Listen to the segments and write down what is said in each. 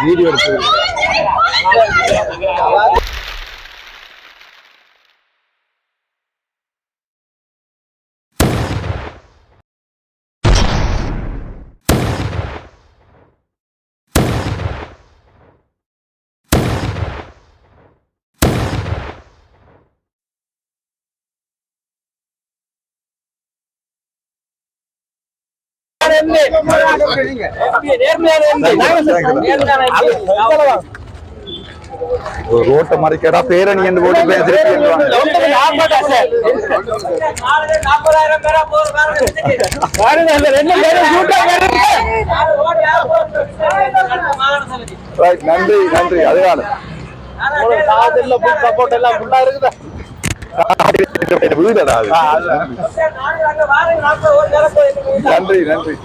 Video எடுத்து ரோட்ட மறைக்கடா பேரணி என்று போட்டு நன்றி நன்றி. அதுதான் சப்போர்ட் எல்லாம் இருக்குதா வீடு. நன்றி நன்றி.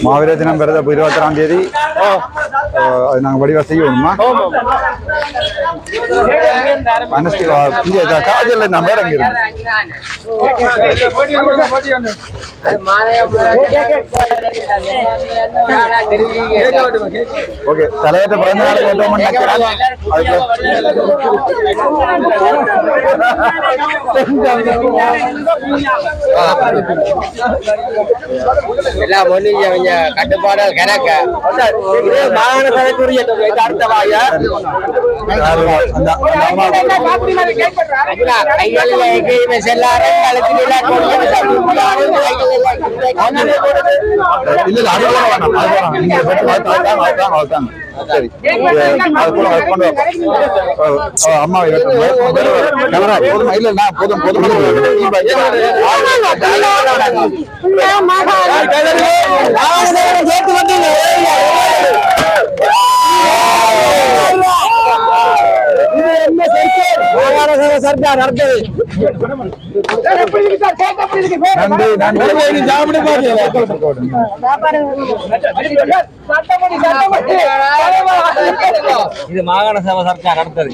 மாவீர தினம் பிறந்த 26ஆம் தேதி அது நாங்கள் வடிவா செய்யணுமா? காஜல் நான் வேற அங்கே ஓகே. தலையற்ற பிறந்த நாள் கேட்டோம். எல்லாம் ஒண்ணு கட்டுப்பாடுகள் கணக்க மாகாண சபைக்குரிய கைகளில் எங்கேயுமே செல்லாரு அம்மா இல்ல போதும் போதும் சர்க்கார் நடத்தது. இது மாகாண சபை சர்க்கார் நடத்தது.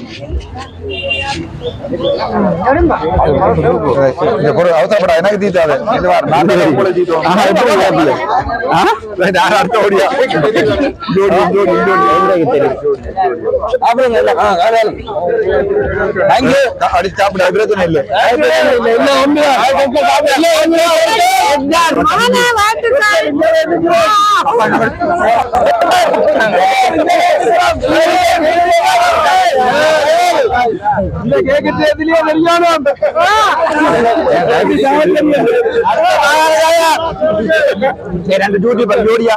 அவசரப்பட எனக்கு தீட்டாது அடி சாப்பிட பிரச்சனை இல்லை. ஜோடி पर जोड़िया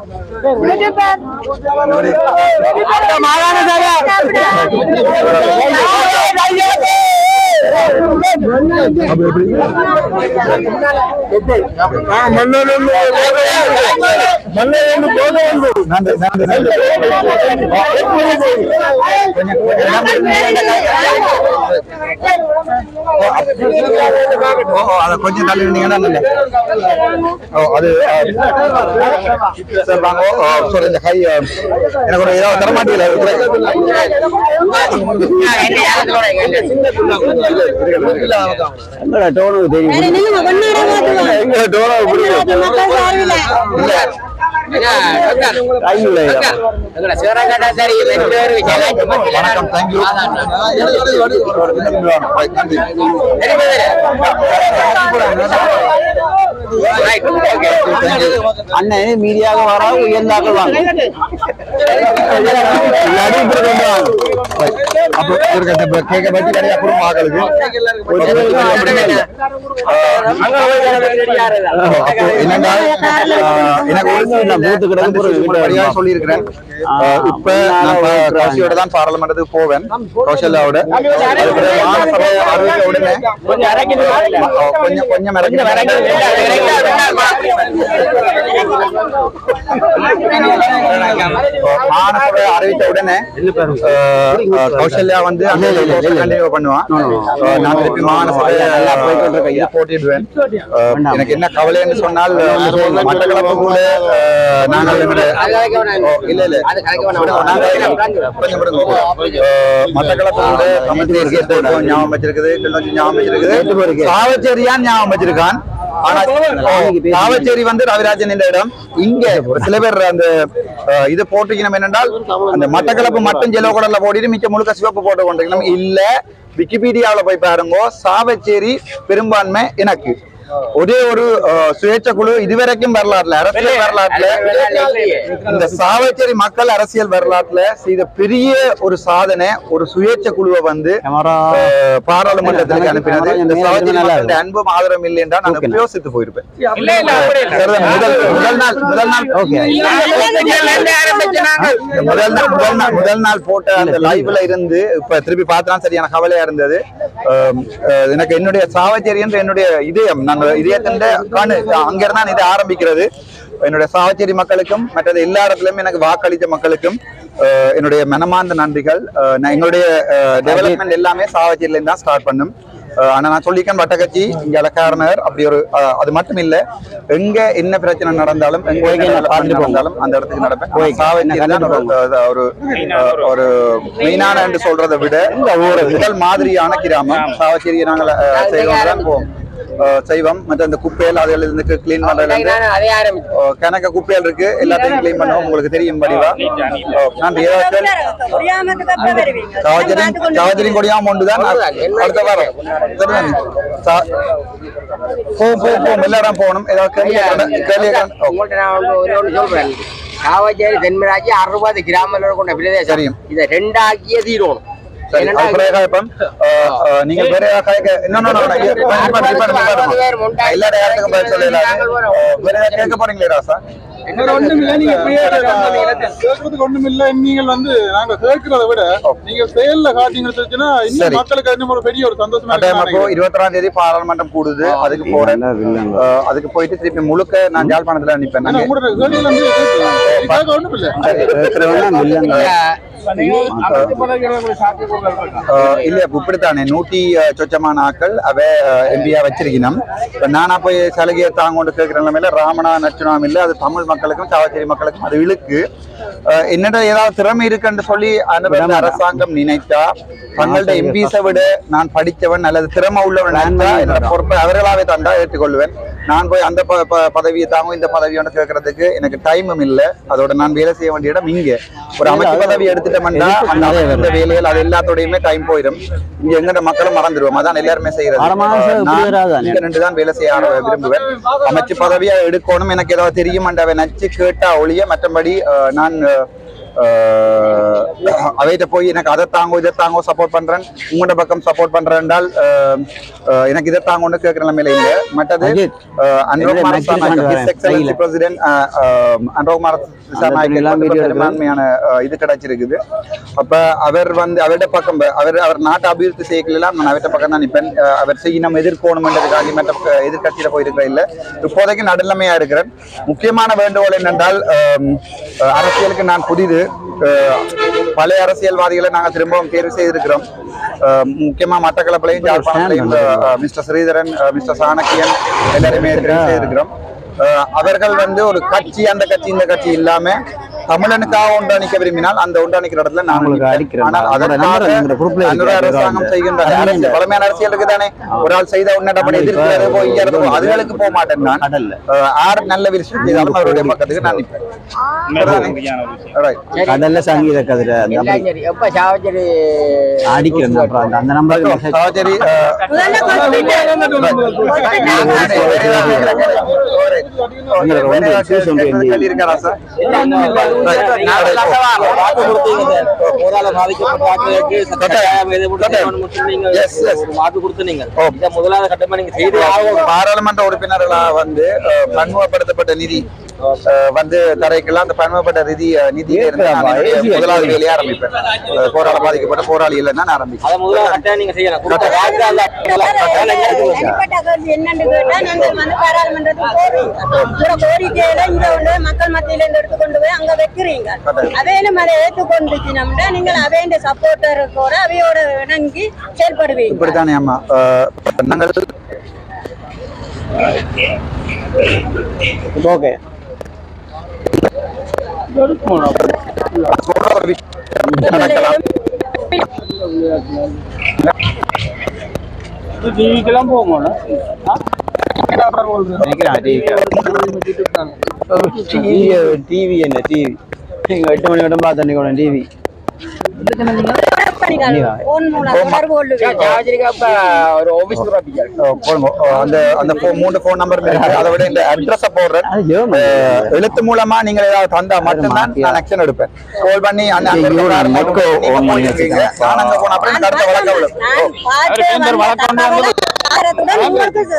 கொஞ்சம் தள்ளி இருந்தீங்கன்னா அது சார் வாங்க சார் இந்த கை எனக்கு ஒரு ஏதாவது தரமாட்டீங்களா டோனு தெரியும் வணக்கம், தேங்க்யூ. அண்ணன் மீடியாக வரா உயர்ந்தாக வாங்க அப்போ கேட்க பற்றி நிறைய அப்புறம் ஆகலுக்கு சொல்லியிருக்கிறேன். இப்ப நான் கௌசியோட தான் பாராளுமன்றத்துக்கு போவேன், கௌசல்யாவோட. உடனே கொஞ்சம் மாநசபை அறிவித்த உடனே கௌசல்யா வந்து கண்டினியூ பண்ணுவான். நான் திருப்பி மாநசபை போட்டிடுவேன். எனக்கு என்ன கவலைன்னு சொன்னால் மட்டக்களப்பு கூட நாங்கள் மட்டக்களப்பு கூட தமிழ் ஞாபகம் வச்சிருக்குது, ஞாபகம் வச்சிருக்குது, சாவச்சேரியான் ஞாபகம் வச்சிருக்கான். ஆனா சாவச்சேரி வந்து ரவிராஜன் இந்த இடம். இங்க சில பேர் அந்த இது போட்டுக்கணும் என்னென்றால் அந்த மட்டக்களப்பு மட்டும் ஜெலோ கடல்ல போட்டிட்டு மிச்ச முழுக்க சிவப்பு போட்டு கொண்டிருக்கணும். இல்ல விக்கிபீடியாவில போய் பாருங்க, சாவச்சேரி பெரும்பான்மை எனக்கு. ஒரே ஒரு சுயேட்சை குழு இதுவரைக்கும் வரலாற்றுல, அரசியல் வரலாற்றுல, இந்த சாவச்சேரி மக்கள் அரசியல் வரலாற்றுல செய்த பெரிய ஒரு சாதனை ஒரு சுயேட்சை குழுவை வந்து பாராளுமன்றத்திற்கு அனுப்பினது. இந்த சாவச்சேரி மக்களுடைய அன்பும் ஆதரவும் இல்லை என்றால் நான் யோசித்து போயிருப்பேன். முதல் நாள் போட்ட அந்த லைவ்ல இருந்து இப்ப திருப்பி பார்த்தா சரியான கவலையா இருந்தது. எனக்கு என்னுடைய சாவச்சேரி என்ற என்னுடைய இதயம், இதயத்தின் அங்கிருந்தான் இது ஆரம்பிக்கிறது. என்னுடைய சாவச்சேரி மக்களுக்கும் மற்றது எல்லா இடத்துலயும் எனக்கு வாக்களித்த மக்களுக்கும் என்னுடைய மனமார்ந்த நன்றிகள். எங்களுடைய டெவலப்மெண்ட் எல்லாமே சாவச்சேரியில இருந்து தான் ஸ்டார்ட் பண்ணும். ஆனா நான் சொல்லிக்கேன், வட்டக்கட்சி இங்க இலக்காரனர் அப்படி ஒரு அது மட்டும் இல்ல, எங்க என்ன பிரச்சனை நடந்தாலும் நடந்தாலும் அந்த இடத்துக்கு நடப்பேன். சாவச்சேரி ஒரு ஒரு மெயினான என்று சொல்றதை விட ஒரு முதல் மாதிரியான கிராமம் சாவச்சேரியை நாங்கள் செய்வோம் போவோம் செய்வோம். மற்ற இந்த குப்பைகள் அதுல இருந்து கிளீன் பண்றதுல கணக்க குப்பைகள் இருக்கு, எல்லாத்தையும் கிளீன் பண்ணுவோம். உங்களுக்கு தெரியும் படிவா. நான் சாவச்சேரியும் கொடியாம ஒன்றுதான் அடுத்த வாரம் போவோம், எல்லாரும் போகணும். ஏதாவது சாவச்சேரி தென்மராட்சி 60 கிராமங்களோட கொண்ட பிரதேசம். இதை 2 ஆக்கிய தீரோம். நீங்க வேற எல்லா இடத்துக்கும் போய் சொல்லலாம். வேற கேட்க போறீங்களே ராசா? நீங்கள் வந்து நாங்க கேட்கிறத விட நீங்க செயல்ல காட்டிங்கன்னா இன்னும் மக்களுக்கு இன்னும் ஒரு பெரிய ஒரு சந்தோஷமா. 21ஆம் தேதி பாராளுமன்றம் கூடுது, அதுக்கு போறேன். அதுக்கு போயிட்டு திருப்பி முழுக்க நான் யாழ்ப்பாணத்துல நிற்பேன். இல்ல இப்படித்தானே 100 சொச்சமான ஆக்கள் அவ எம்பியா வச்சிருக்கணும். நானா போய் சலுகையை தாங்கொண்டு கேட்கிற நிலைமையில ராமனா நச்சுனாம் இல்ல, அது தமிழ் மக்களுக்கும் சாவச்சேரி மக்களுக்கும் அது இழுக்கு. என்னோட ஏதாவது திறமை இருக்குன்னு சொல்லி அந்த அரசாங்கம் நினைத்தா தங்கள்ட எம்பிஸை விட நான் படித்தவன் அல்லது திறமை உள்ளவன் என்னோட பொறுப்பை அவர்களாவே தந்தா ஏற்றுக்கொள்வேன். நான் போய் அந்த பதவியை தாங்கும் இந்த பதவியோட கேட்கறதுக்கு எனக்கு டைமும் இல்லை. அதோட நான் வேலை செய்ய வேண்டிய இடம் இங்க ஒரு அமைச்சு பதவி எடுத்துட்டோம்னா அந்த வேலைகள் அது எல்லாத்தோடையுமே டைம் போயிடும். இங்க எங்கட மக்களும் மறந்துடுவோம். அதான் எல்லாருமே செய்யறது. நின்று தான் வேலை செய்ய விரும்புவேன். அமைச்சு பதவியா எடுக்கணும். எனக்கு ஏதாவது தெரியும் அவை நச்சு கேட்டா ஒழிய மற்றபடி நான் அவைகிட்ட போய் எனக்கு அதை தாங்கோ இதை தாங்கோ சப்போர்ட் பண்றேன், உங்களோட பக்கம் சப்போர்ட் பண்றேன் என்றால் எனக்கு இதை தாங்கன்னு கேட்கிற நிலைமையில இல்லை. மற்றது பெரும்பான்மையான இது கிடைச்சிருக்குது. அப்ப அவர் வந்து அவருடைய பக்கம் அவர் நாட்டு அபிவிருத்தி செய்யலாம். நான் அவர்கிட்ட பக்கம் தான் நிற்பேன். அவர் செய்யணும் எதிர்க்கணும் என்றதுக்காக மற்ற எதிர்கட்சியில போயிருக்கிற இல்லை. இப்போதைக்கு நடுநிலைமையா இருக்கிறேன். முக்கியமான வேண்டுகோள் என்னென்றால் அரசியலுக்கு நான் புதிது. பழைய அரசியல்வாதிகளை நாங்கள் திரும்பவும் தேர்வு செய்திருக்கிறோம். முக்கியமா மட்டக்களப்பிலையும் யாழ்ப்பாணத்திலையும் மிஸ்டர் ஸ்ரீதரன், மிஸ்டர் சாணக்கியன் எல்லாருமே தெரிவு செய்திருக்கிறோம். அவர்கள் வந்து ஒரு கட்சி அந்த கட்சி இந்த கட்சி இல்லாம தமிழனுக்காக ஒன்றிணைக்க விரும்பினால் அந்த ஒன்றிணைக்கிற இடத்துல நான் நிற்பேன். ஆனால் அதற்காக அனுர அரசாங்கம் செய்கின்ற அரசியல் பழமையான அரசியல் இருக்குதானே, ஒரு ஆள் செய்த உன்னடப்படி எதிர்க்கிறது போய் அதுகளுக்கு போக மாட்டேன். நான் ஆறு நல்ல விஷயம் செய்தாலும் அவருடைய பக்கத்துக்கு நான் நிற்பேன். கடல்ல சங்கீத கதிர அடிக்கிறது அந்த நம்பருக்கு சாவச்சேரி இருக்காரா சார்? பாராளுமன்ற உறுப்பினர்களா வந்து பன்முகப்படுத்தப்பட்ட நிதி வந்து தரைக்கெல்லாம் அந்த பன்முகப்பட்ட நிதியில இருந்து முதலாவது வேலையை ஆரம்பிப்பேன். போராட பாதிக்கப்பட்ட போராளிகள் நான் ஆரம்பிப்பேன். மக்கள் மத்தியில எடுத்துக்கொண்டு போய் அங்க வைக்கிறீங்க. அவையிலும் அதை ஏற்றுக்கொண்டுச்சுனோம்னா நீங்கள் அவைய சப்போர்ட்டரோட அவையோட இணங்கி செயல்படுவீங்க. இப்படித்தானே அம்மா நாங்கள் ஓகே டிவிக்கெல்லாம் போகணும். டிவி என்ன டிவி 8 மணி வட்டம் பார்த்தோம் டிவி அந்த 3 போன் நம்பர் அதை விட இந்த அட்ரஸ் போடுறேன். எழுத்து மூலமா நீங்க ஏதாவது தந்தா மட்டும்தான் நான் ஆக்ஷன் எடுப்பேன். கால் பண்ணி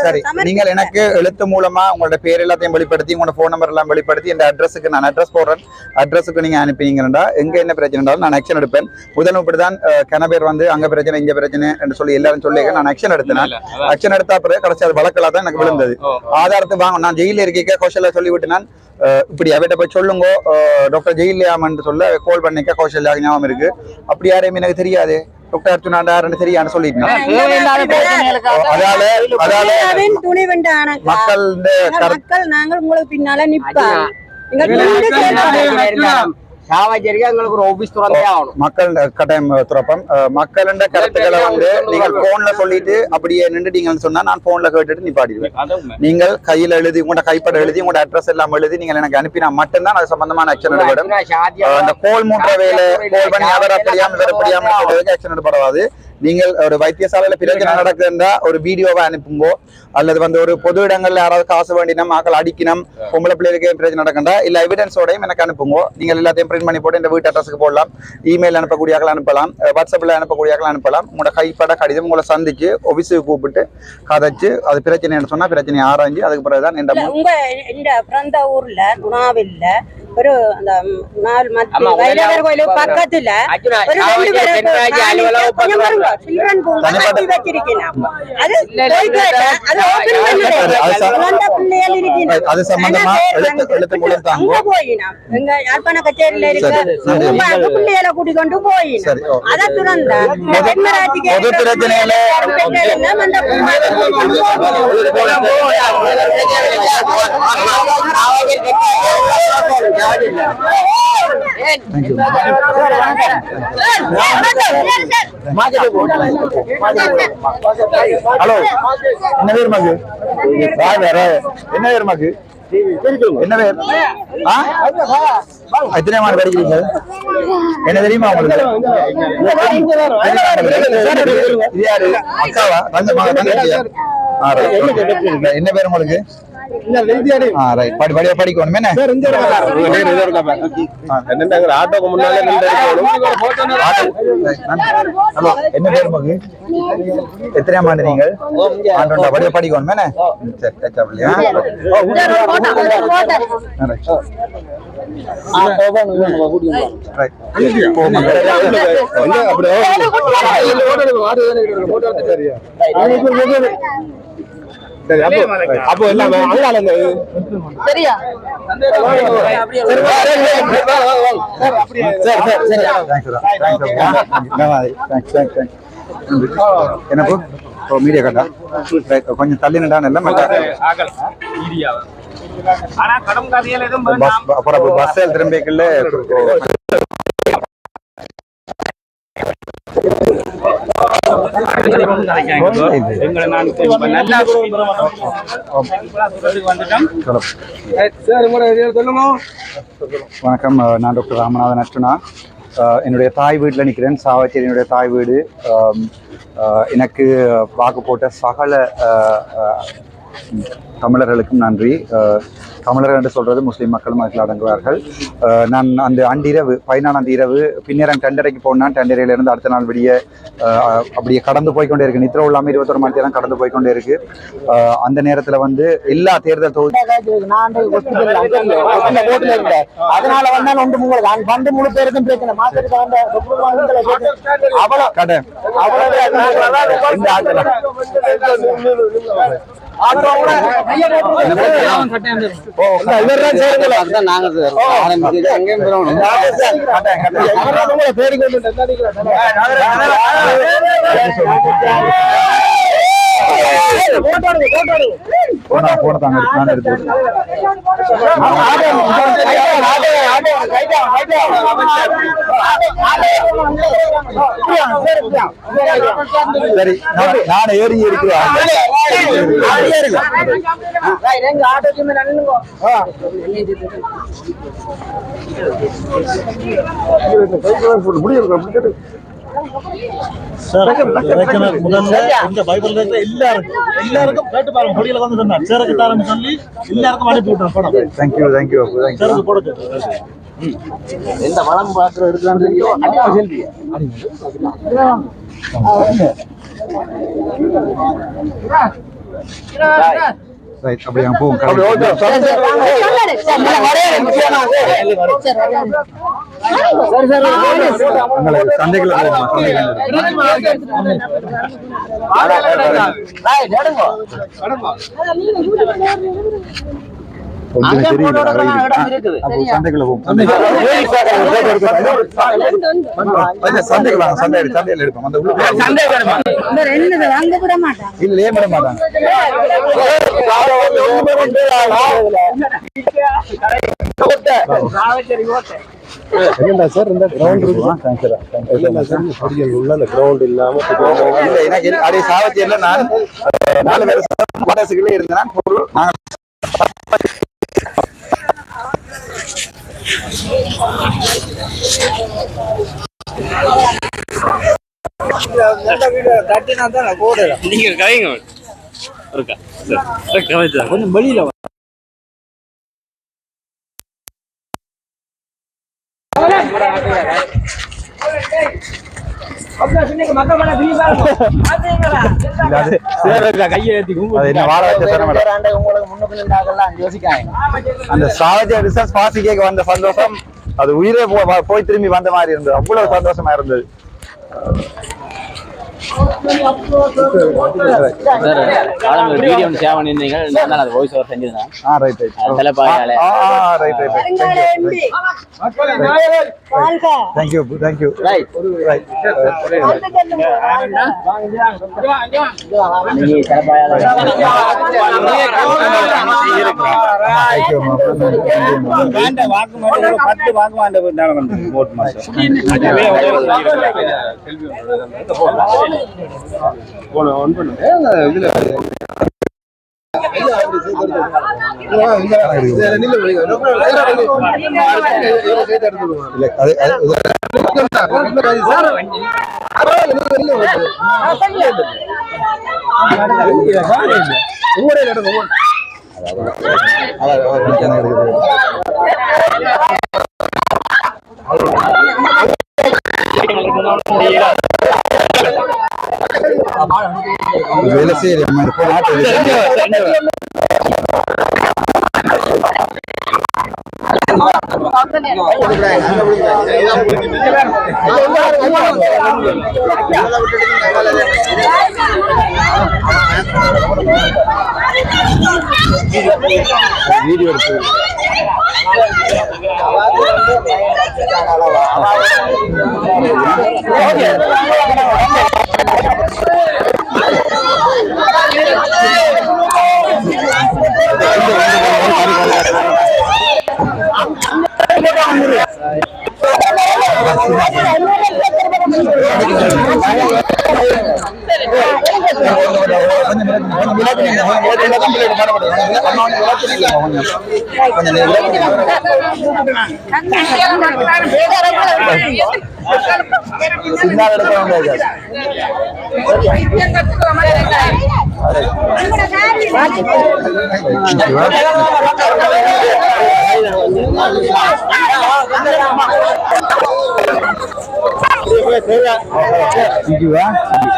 சரி, நீங்கள் எனக்கு எழுத்து மூலமா உங்களோட பேர் எல்லாத்தையும் வெளிப்படுத்தி உங்களோட போன் நம்பர் எல்லாம் வெளிப்படுத்தி இந்த அட்ரஸுக்கு நான் அட்ரஸ் போடுறேன். அட்ரஸுக்கு நீங்க அனுப்பினீங்கன்னா எங்க என்ன பிரச்சனை நான் ஆக்ஷன் எடுப்பேன். முதல்ல இப்படிதான் கன பேர் வந்து அங்க பிரச்சனை இங்க பிரச்சனை என்று சொல்லி எல்லாரும் சொல்லி நான் ஆக்ஷன் எடுத்தேன். ஆக்ஷன் எடுத்த பிறகு கடைசி அது வழக்கலா தான் எனக்கு விழுந்தது. ஆதாரத்தை வாங்க நான் ஜெயில இருக்க கௌசல்யா சொல்லிவிட்டு நான் இப்படி அவட்ட போய் சொல்லுங்க டாக்டர் ஜெயிலியாமன்னு சொல்ல கால் பண்ணிக்க கௌசல்யா ஞாபகம் இருக்கு. அப்படி யாரையும் எனக்கு தெரியாது. டாக்டர் அர்ச்சுனாண்டாருன்னு தெரியாது சொல்லிட்டேன். மக்கள் நாங்கள் உங்களுக்கு பின்னால நிற்போம். மக்கள் கட்டாயம் துறப்பம். மக்களின் கருத்துக்களை வந்து நீங்கள் போன்ல சொல்லிட்டு அப்படியே நின்றுட்டீங்கன்னு சொன்னா நான் போன்ல கேட்டுட்டு நிப்பாட்டிடுவேன். நீங்கள் கையில எழுதி உங்களோட கைப்பட எழுதி உங்களோட அட்ரஸ் எல்லாம் எழுதி நீங்கள் எனக்கு அனுப்பினா மட்டும்தான் அது சம்பந்தமான ஆக்ஷன் எடுப்படும். அந்த கோல் மூன்ற வேலை கோல் பண்ணி அவர் அப்படியாம இவர் அப்படியாம ஆக்ஷன் எடுப்படாது. நீங்கள் ஒரு வைத்தியசாலையில பிரச்சனை நடக்குதுன்னா ஒரு வீடியோவை அனுப்புங்கோ, அல்லது வந்து ஒரு பொது இடங்கள்ல யாராவது காசு வேண்டினம் ஆக்கள் அடிக்கணும் பொம்பளை பிள்ளைகளுக்கு பிரச்சனை நடக்கண்டா இல்ல எவிடன்ஸோடையும் எனக்கு அனுப்புங்கோ. நீங்கள் எல்லாத்தையும் பிரிண்ட் பண்ணி போட்டு இந்த வீட்டு அட்ரஸுக்கு போடலாம். இமெயில் அனுப்பக்கூடிய அனுப்பலாம், வாட்ஸ்அப்ல அனுப்பக்கூடிய அனுப்பலாம். உங்களோட கைப்பட கடிதம் உங்களை சந்திச்சு ஆபீஸுக்கு கூப்பிட்டு கதைச்சு அது பிரச்சனைன்னு சொன்னா பிரச்சனையை ஆராய்ஞ்சு அதுக்கு பிறகுதான் இந்த பிறந்த ஊர்ல குணாவில்ல ஒரு அந்த நாள் வைரவர் கோயிலுக்கு பக்கத்துல சில்ட்ரன் பூங்கா கட்டி வச்சிருக்கேன். அது பிள்ளைகள் இருக்கேன். அது சம்பந்தமா எழுத்து மூலம் தாங்க போயினோம். எங்க யாழ்ப்பாண கச்சேரியில இருக்க பிள்ளைகளை கூட்டிக் கொண்டு போயினோம். அதை துறந்த பொது பிரச்சனையில ஹலோ என்ன பேர் மகு என்ன பேர் மகு என்ன பேர் எத்தனை மாடு படிக்கிறீங்க என்ன தெரியுமா உங்களுக்கு? அக்காவா என்ன பேர் உங்களுக்கு? படிக்கணும் ஆட்டோக்கு முன்னாலே என்ன பேர் மகு? எத்தனையாம் ஆண்டு நீங்கள்? படிய படிக்கணும் அப்போ எல்லாம் சரியா என்ன மீடியா கட்டா கொஞ்சம் தள்ளி நின்றான் எல்லாம் ஆனா கடும் கதையில எதுவும் அப்புறம் பஸ் திரும்பிக்கல வணக்கம், நான் டாக்டர் ராமநாதன் அர்ச்சுனா. என்னுடைய தாய் வீட்டில் நிற்கிறேன். சாவச்சேரியினுடைய தாய் வீடு. எனக்கு வாக்கு போட்ட சகல தமிழர்களுக்கும் நன்றி. தமிழர்கள் என்று சொல்றது முஸ்லீம் மக்களும் அதில் அடங்குவார்கள். நான் அந்த அன்றிரவு 14ஆம் இரவு பின்னேரம் டெண்டரைக்கு போனான். டெண்டரையிலிருந்து அடுத்த நாள் விடிய அப்படியே கடந்து போய்கொண்டே இருக்கு. நித்திரம் இல்லாமல் 21 மணி நேரம் கடந்து போய்கொண்டே இருக்கு. அந்த நேரத்தில் வந்து எல்லா தேர்தல் தொகுதி அதனால வந்தாலும் ஒன்று உங்களுக்கு வந்து முழு பேருக்கும் பிரச்சனை மாத்திரம் அவ்வளோ கடை போட்டாங்க நான் எடுத்து சரி, நான் ஏறி இருக்கிறேன். முதல்ல இந்த பைபிள் எல்லாருக்கும் கேட்டு பாருங்க. கொடியில வந்து சொன்னார் சேரக்கிட்டாருன்னு சொல்லி எல்லாருக்கும் அனுப்பி விட்டோம் படம். தேங்க்யூ சேருக்கு போட எந்த வளம் பாக்குற இருக்கான்னு தெரியும். ரைட், அப்படியே போவோம். சந்தைக்குள்ள சந்தைக்குள்ள போவோம். சந்தையில் எடுப்போம். அந்த இல்லையே விட மாட்டாங்க. என்னடா சார் இந்த கிரவுண்ட் இருக்குமா? உள்ள அந்த கிரவுண்ட் இல்லாம இல்ல, எனக்கு அப்படியே சாவச்சேரியில நான் 4 பேர் இருந்தேன். நீங்க கதைங்க கொஞ்சம் வெளியில அந்த சாவச்சேரி ரிசர்ச் பாசிக்கு வந்த சந்தோஷம் அது உயிரே போய் திரும்பி வந்த மாதிரி இருந்தது. அவ்வளவு சந்தோஷமா இருந்தது. வீடியோ ஷேர் பண்ணிருந்தீங்க. நான் அது வாய்ஸ் ஓவர் செஞ்சிருந்தேன். ரைட் தேங்க்யூ ரைட் நீங்க தலைப்பாயால வாக்கு மாட்டோம் 10 வாக்கு மாட்டோம் வந்து ஓட் மாட்டோம். போன ஆன் பண்ணுங்க. இதுல வேலை செய்ய வீடியோ எடுத்து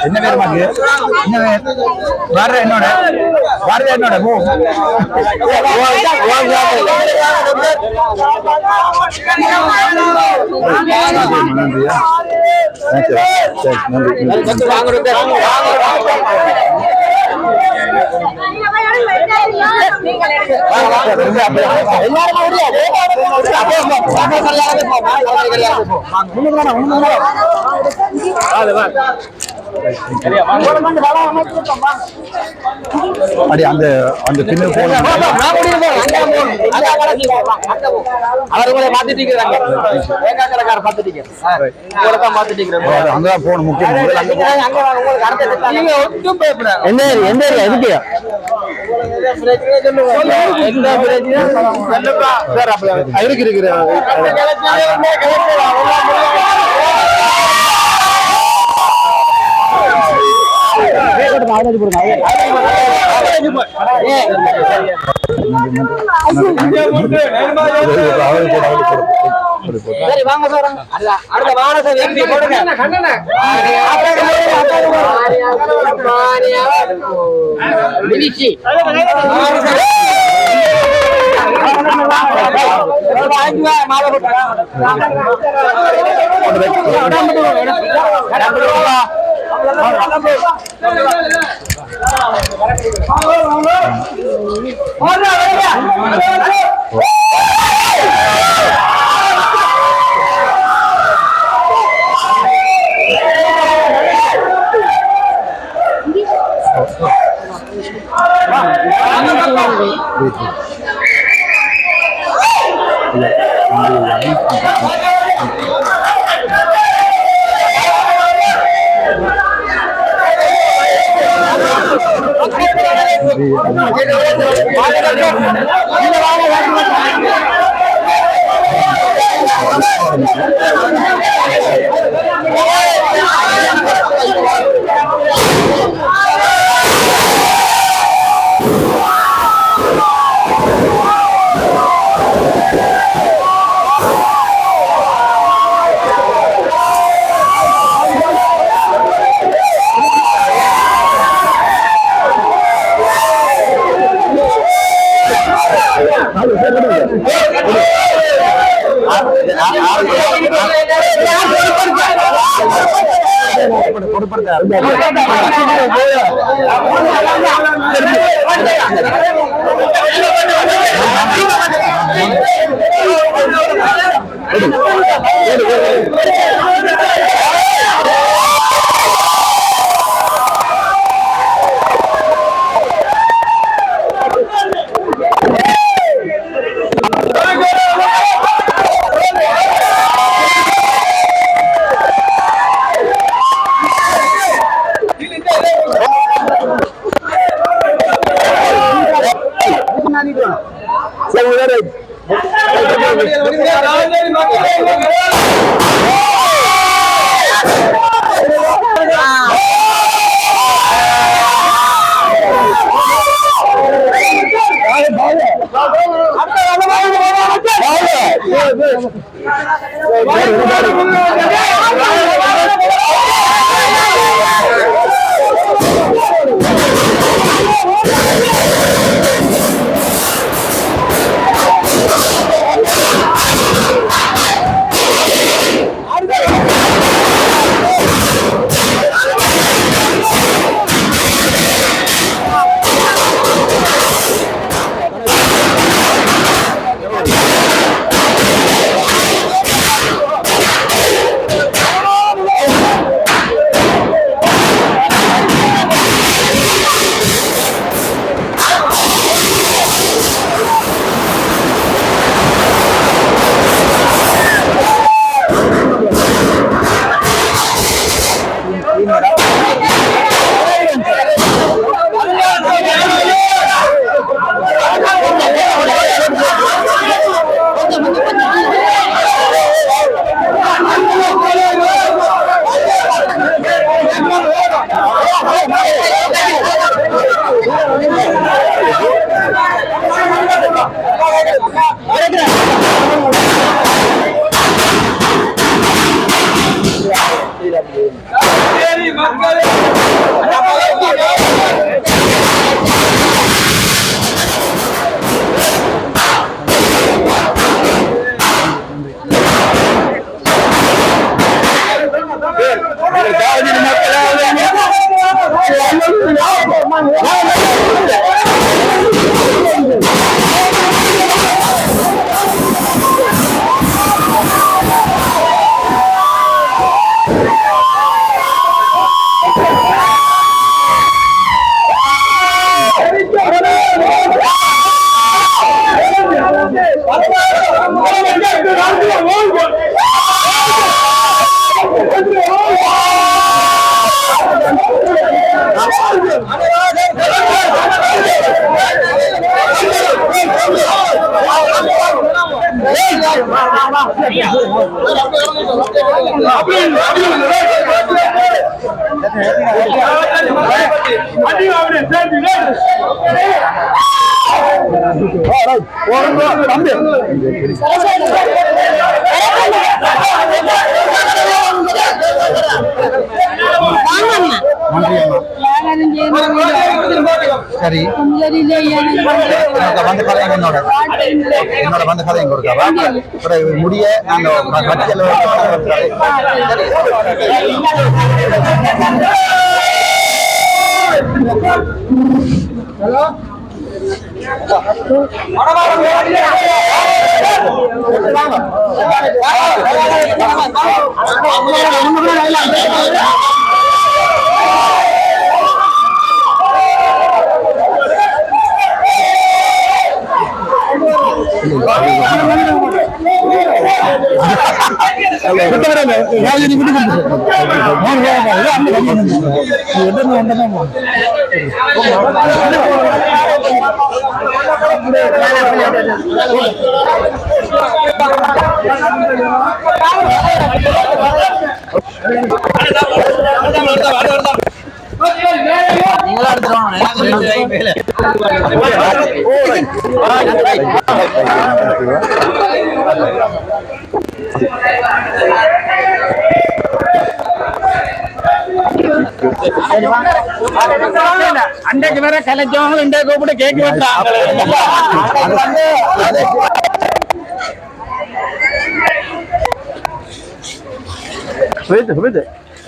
என்ன பேர் மாக்கு என்ன வர்ற என்னோட வர்ற என்னோட போ நன்றியா அடி அந்த அந்த பின்ன போன அவர்களை மாத்திட்டீங்க அங்கதான் போகணும் முக்கியம் எந்த எதுக்கு இருக்கு சரி வாங்க சார் அடுத்த வாரத்தை வெற்றி போடுங்க மினிச்சி மாலை போட்டு சரி வந்து கதைங்க என்னோட வந்து கதைங்க கொடுக்க முடிய நாங்கள் கட்சியில் அன்றைக்கு வேற கலைச்சவங்க இந்த கூப்பிட்டு கேட்க வந்தாங்க.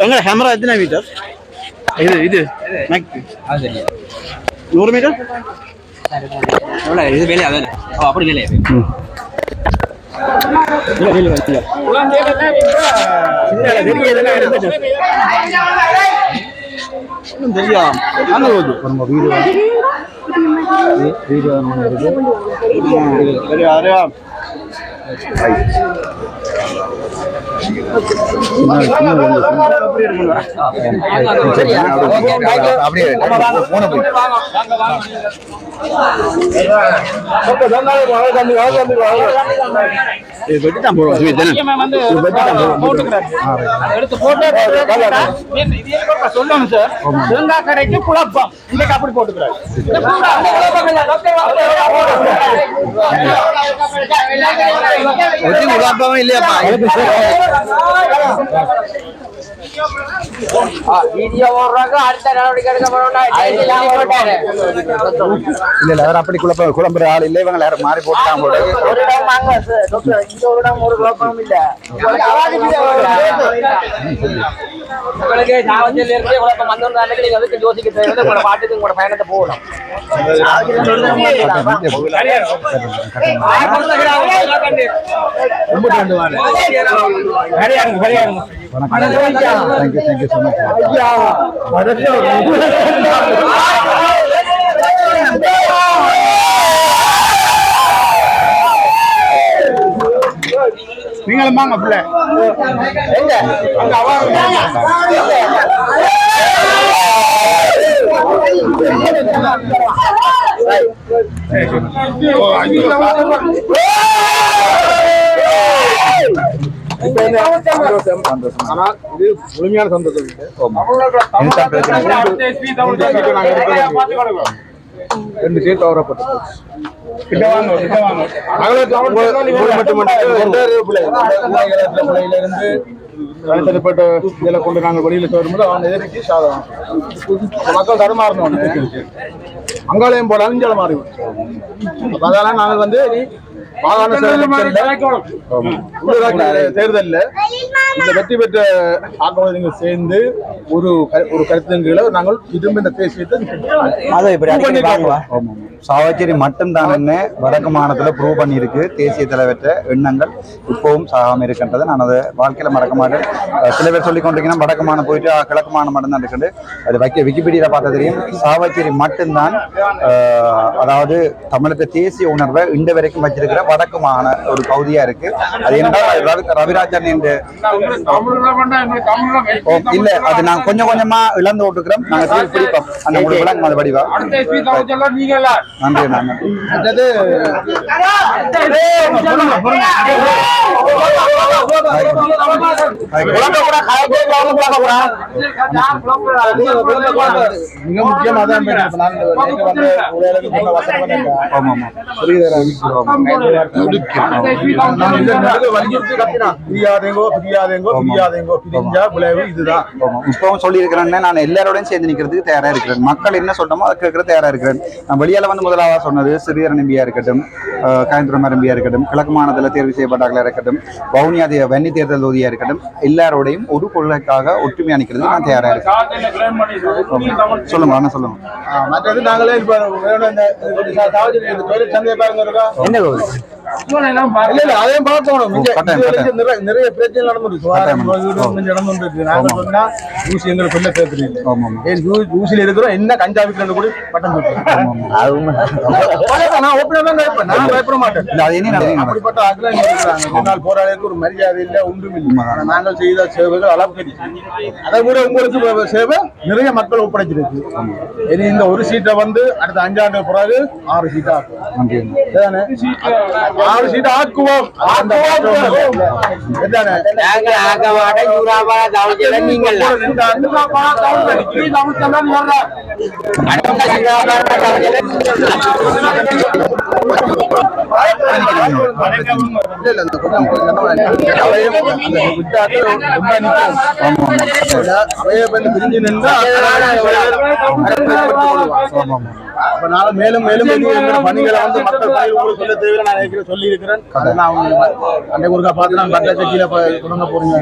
எங்க கேமரா எத்தனை மீட்டர்? இது 100 மீட்டர் இது வேலையா? அப்படி வேலையா? தெரியும் கடைக்கு குழப்பம் இன்னைக்கு அப்படி போட்டுக்கிறார். இல்லையாப்பா வீடியோ போடுறாங்க, அடுத்த நடவடிக்கை இல்ல அவர் அப்படி குழம்புற ஆள் இல்லை. இவங்க யாரும் மாறி போட்டாங்க. ஒரு இடம் வாங்க டாக்டர், இந்த ஒரு இடம் ஒரு குழப்பம் இல்ல. உங்களுக்கு சாவஞ்சல் இருக்கு குழப்பம் வந்தோம்னால நீங்க அதுக்கு யோசிக்க தேவையில்லை. உங்களோட பாட்டுக்கு உங்களோட பயணத்தை போகலாம். Thank you so much. நீங்களும் வாங்க பிள்ளை. ஆனா இது முழுமையான சந்தோஷம். ரெண்டு சீட் கவரப்பட்டது தனிப்பட்ட இதில் கொண்டு நாங்கள் வெளியில் வரும்போது அவங்க எதிர்த்து சாதகம் மக்கள் தடுமாறணும் அங்காலயம் போல அஞ்சால மாறி அதெல்லாம் நாங்கள் வந்து மாகாண தேர்தலில் இந்த வெற்றி பெற்ற ஆட்கள் சேர்ந்து ஒரு கருத்தின் கீழே நாங்கள் திரும்ப இந்த தேசியத்தை சாவச்சேரி மட்டும்தான் என்ன வடக்கு மாநிலத்தில் ப்ரூவ் பண்ணியிருக்கு தேசிய தலைவற்ற எண்ணங்கள் இப்பவும் சாகாமல் இருக்கின்றது. நான் அதை வாழ்க்கையில் மறக்க மாட்டேன். சில பேர் சொல்லி கொண்டிருக்கீங்கன்னா வடக்கு மாநிலம் போயிட்டு கிழக்கு மாநிலம் மட்டும்தான் இருக்குது. அது விக்கிபீடியாவில் பார்த்தா தெரியும். சாவச்சேரி மட்டும்தான் அதாவது தமிழக தேசிய உணர்வை இன்று வரைக்கும் வச்சிருக்கிற வடக்கு மாகாண ஒரு பகுதியா இருக்கு. அது என்றால் ரவிராஜன் என்று இல்ல அது நான் கொஞ்சம் கொஞ்சமா இழந்து விட்டுக்கிறோம். நாங்க பிடிப்போம் அந்த முழு விளக்கம் அது வடிவா. நன்றி நன்றி. மிக முக்கியமாக இப்பவும் சொல்லி இருக்கிறேன். நான் எல்லாரோடையும் சேர்ந்து நிக்கிறதுக்கு தயாரா இருக்கிறேன். மக்கள் என்ன சொல்றோமோ அதை கேட்கற தயாரா இருக்கிறேன். நான் வெளியால வந்து முதலாவா சொன்னது சிறியர் நம்பியா இருக்கட்டும், காயந்திரமா நம்பியா இருக்கட்டும், கிழக்கு மாநிலத்தில் தேர்வு செய்யப்பட்டார்களா இருக்கட்டும், வவுனியா வன்னி தேர்தல் தொகுதியா இருக்கட்டும், எல்லாரோடையும் ஒரு கொள்கைக்காக ஒற்றுமையா நிக்கிறது நான் தயாரா இருக்கேன். சொல்லுங்க அண்ணா சொல்லுங்க. மற்றது நாங்களே என்ன அதையும் பார்க்கணும். நிறைய பிரச்சனை நடந்துருக்கு. நாங்க சொன்னா ஊசி எங்களை சொல்ல கேட்கறீங்க. ஊசியில இருக்கிறோம் என்ன கஞ்சா விற்கிறது கூட பட்டம் நான் பயப்பட மாட்டேன். அப்படிப்பட்ட ஆட்கள் போராளிக்கு ஒரு மரியாதை இல்லை ஒன்றும் இல்லை. நாங்கள் செய்த சேவைகள் அளவுக்கு அதை விட உங்களுக்கு சேவை நிறைய மக்கள் ஒப்படைச்சிருக்கு. இனி இந்த ஒரு சீட்டை வந்து அடுத்த 5 ஆண்டு பிறகு 6 சீட்டா 6 சீட்டை ஆக்குவோம். பிரிஞ்சு நின்று மேலும் மேலும் பணிகளை வந்து மக்கள் உங்களுக்கு சொல்ல தேவை நான் சொல்லி இருக்கிறேன். அன்றைக்கு ஒருக்கா பார்த்து நான் பட்ட கட்சியில தொடங்க போறீங்க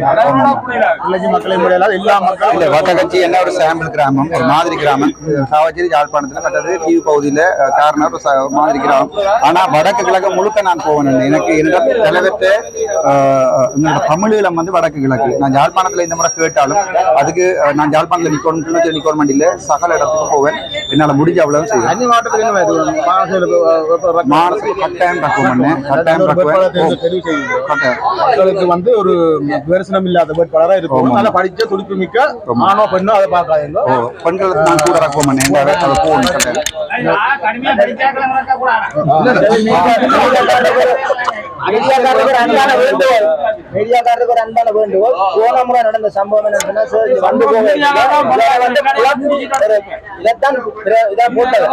மக்களை முடியல எல்லா மக்களும் வட்ட கட்சி என்ன ஒரு சாம்பிள் கிராமம், ஒரு மாதிரி கிராமம். சாவச்சேரி யாழ்ப்பாணத்துல மற்றது தீவு பகுதியில காரணம் ஒரு மாதிரி கிராமம். ஆனா வடக்கு கிழக்கு முழுக்க நான் போவேன். எனக்கு என்னோட தலைவர்கிட்ட எங்களோட தமிழீழம் வந்து வடக்கு கிழக்கு. நான் யாழ்ப்பாணத்துல இந்த முறை கேட்டாலும் அதுக்கு நான் யாழ்ப்பாணத்துல நிக்கணும் இல்ல சகல இடத்துக்கு போவேன். என்னால முடிஞ்ச அவ்வளவு செய்வேன். மக்களுக்கு வந்து ஒரு விமர்சனம் இல்லாத வேட்பாளராக இருக்கும். நல்லா படிச்ச துடிப்பு மிக்க மாணவ பெண்ணோ அதை பார்க்காதீங்க. பெண்களுக்கு நான் கூட ரக்குவேன். மீடியாக்காரருக்கு ஒரு அன்பான வேண்டுகோள். போன முறை நடந்த சம்பவம் என்னன்னா இதைத்தான் இதா போட்டது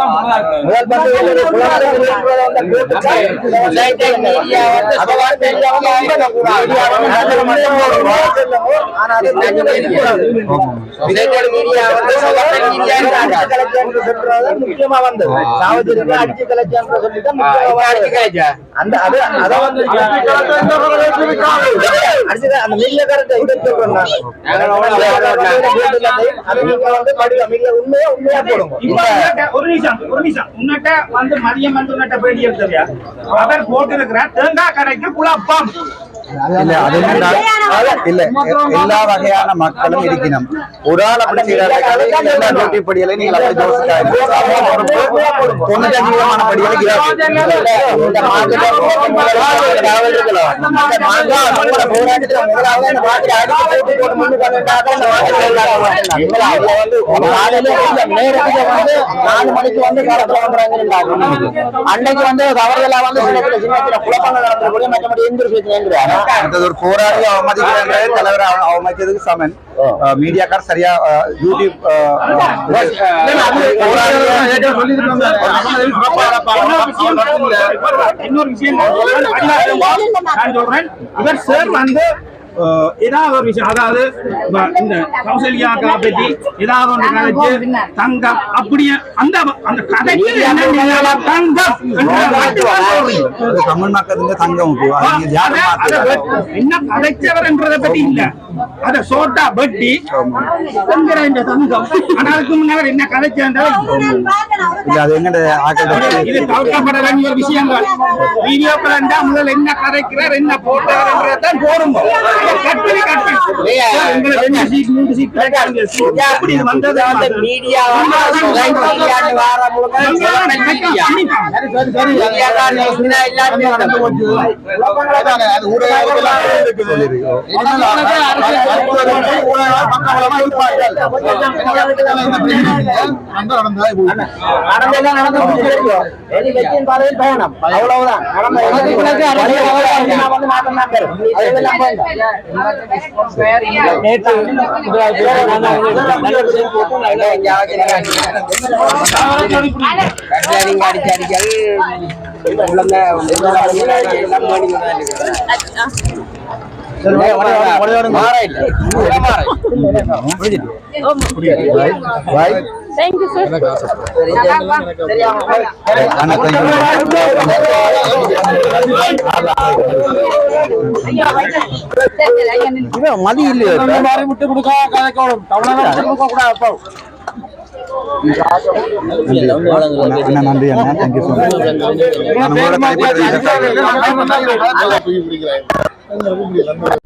முதல் முக்கியமா வந்தது சாவச்சேரிக்கு அடிச்சு கலைச்சான் சொல்லிதான் அந்த அதை வந்து அந்த மீடியாக்காரத்தை இதை சொல்றோம். உண்மையா உண்மையா போடுங்க. ஒரு நிமிஷம் உன்னிட்ட வந்து மதியம் வந்து பேடி எடுத்தவையா அவர் போட்டிருக்கிறார் தேங்காய் கடைக்கு குழப்பம் இல்ல அது என்னன்னா இல்ல எல்லா வகையான மக்களும் இருக்கணும். ஒரு ஆள் அப்படி செய்யறாரு எல்லா டியூட்டி படிகளை நீங்க அப்படி யோசிக்காது. 95% படிகளை அன்னைக்கு வந்து அவர்களா வந்து சின்ன குழப்பங்கள் நடந்தக்கூடிய மற்றபடி எந்த ஒரு போராடி அவமதிக்கிறாங்க தலைவர் அவமதிக்கிறதுக்கு சமன். மீடியாக்கார் சரியா யூடியூப் இன்னொரு விஷயம் நான் சொல்றேன். இவர் சார் வந்து ஏதாவது ஒரு விஷயம், அதாவது இந்த கௌசல்யா பற்றி ஏதாவது ஒன்று கதைச்சு தங்கம் அப்படியே அந்த அந்த கதைக்கு தங்கம் தமிழ் மக்களுக்கு தங்கம் என்ன கதைச்சவர் என்றதை பற்றி இல்ல, அத சோட்டா பட்டி இந்த தங்கம். ஆனாலுக்கு முன்னவர் என்ன கதைச்சது இது தவிர்க்கப்பட வேண்டிய ஒரு விஷயங்கள். வீடியோக்கள் முதல் என்ன கதைக்கிறார் என்ன போட்டார் என்றதான் போடும். Thank you, sir. மதி இல்லையா விட்டு கொடுக்க கதைக்கணும் கூடாது. நன்றி அண்ணா, தேங்க்யூ ஸோ மச்.